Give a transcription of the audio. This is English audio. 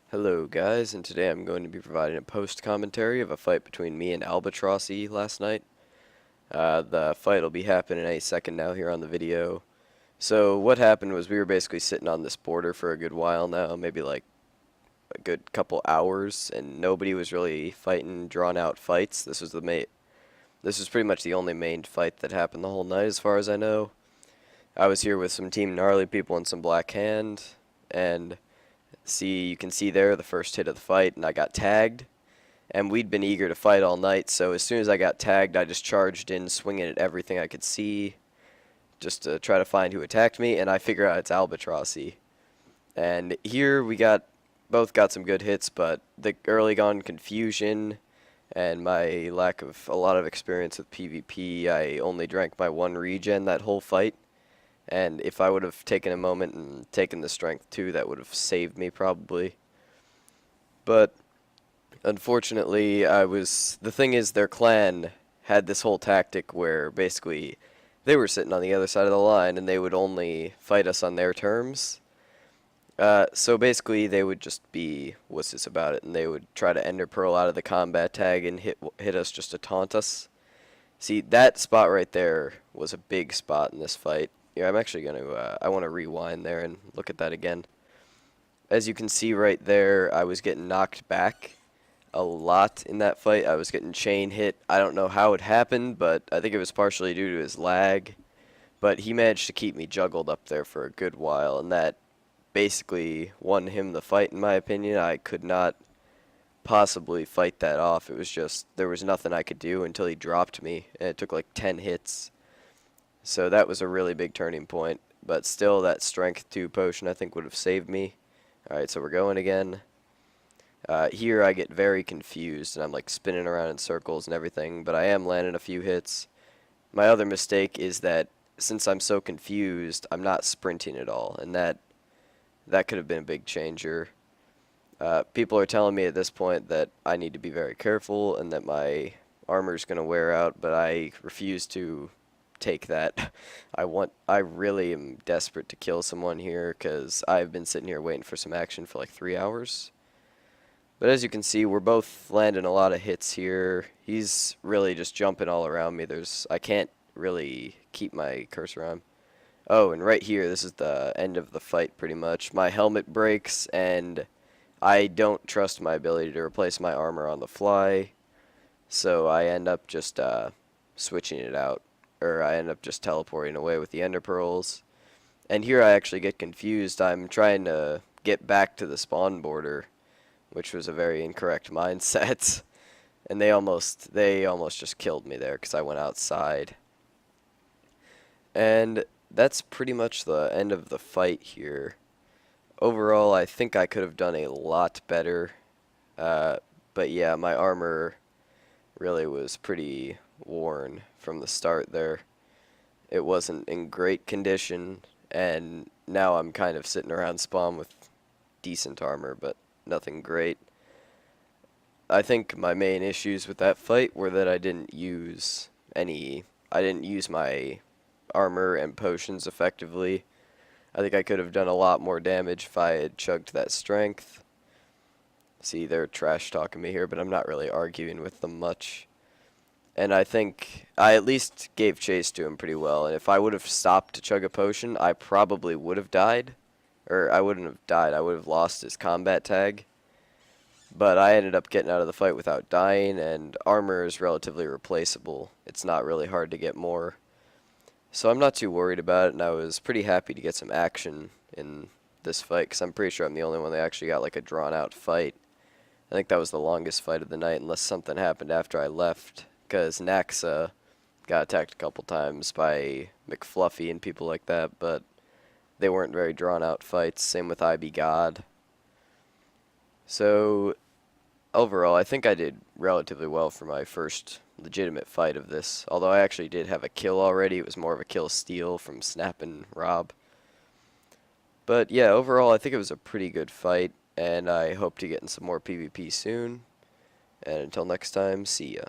Hello guys, and today I'm going to be providing a post-commentary of a fight between me and Albatrossy last night. The fight will be happening any second now here on the video. So what happened was we were basically sitting on this border for a good while now, maybe like a good couple hours, and nobody was really fighting drawn-out fights. This was pretty much the only main fight that happened the whole night as far as I know. I was here with some Team Gnarly people and some Black Hand, and you can see there the first hit of the fight, and I got tagged. And we'd been eager to fight all night, so as soon as I got tagged, I just charged in, swinging at everything I could see, just to try to find who attacked me, and I figure out it's Albatrossy. And here both got some good hits, but the early gone confusion and my lack of a lot of experience with PvP, I only drank my one regen that whole fight. And if I would have taken a moment and taken the strength too, that would have saved me probably. But unfortunately, the thing is, their clan had this whole tactic where basically they were sitting on the other side of the line and they would only fight us on their terms. So basically they would just be wusses about it, and they would try to ender pearl out of the combat tag and hit us just to taunt us. See, that spot right there was a big spot in this fight. Yeah, I'm actually going to, I want to rewind there and look at that again. As you can see right there, I was getting knocked back a lot in that fight. I was getting chain hit. I don't know how it happened, but I think it was partially due to his lag. But he managed to keep me juggled up there for a good while, and that basically won him the fight, in my opinion. I could not possibly fight that off. It was just, there was nothing I could do until he dropped me, and it took like 10 hits. So that was a really big turning point, but still that strength 2 potion I think would have saved me. Alright, so we're going again. Here I get very confused and I'm like spinning around in circles and everything, but I am landing a few hits. My other mistake is that since I'm so confused, I'm not sprinting at all, and that could have been a big changer. People are telling me at this point that I need to be very careful and that my armor's going to wear out, but I refuse to take that. I really am desperate to kill someone here because I've been sitting here waiting for some action for like 3 hours. But as you can see, we're both landing a lot of hits here. He's really just jumping all around me. I can't really keep my cursor on. Oh, and right here, this is the end of the fight pretty much. My helmet breaks and I don't trust my ability to replace my armor on the fly. So I end up just switching it out. Or I end up just teleporting away with the ender pearls. And here I actually get confused. I'm trying to get back to the spawn border, which was a very incorrect mindset. And they almost just killed me there because I went outside. And that's pretty much the end of the fight here. Overall, I think I could have done a lot better. But yeah, my armor really was pretty worn from the start there. It wasn't in great condition, and now I'm kind of sitting around spawn with decent armor, but nothing great. I think my main issues with that fight were that I didn't use my armor and potions effectively. I think I could have done a lot more damage if I had chugged that strength. See, they're trash talking me here, but I'm not really arguing with them much. And I think I at least gave chase to him pretty well. And if I would have stopped to chug a potion, I probably would have died. Or I wouldn't have died. I would have lost his combat tag. But I ended up getting out of the fight without dying, and armor is relatively replaceable. It's not really hard to get more. So I'm not too worried about it, and I was pretty happy to get some action in this fight, because I'm pretty sure I'm the only one that actually got like a drawn-out fight. I think that was the longest fight of the night, unless something happened after I left. Because Naxa got attacked a couple times by McFluffy and people like that, but they weren't very drawn-out fights. Same with IB God. So, overall, I think I did relatively well for my first legitimate fight of this. Although I actually did have a kill already. It was more of a kill steal from Snap and Rob. But yeah, overall, I think it was a pretty good fight, and I hope to get in some more PvP soon. And until next time, see ya.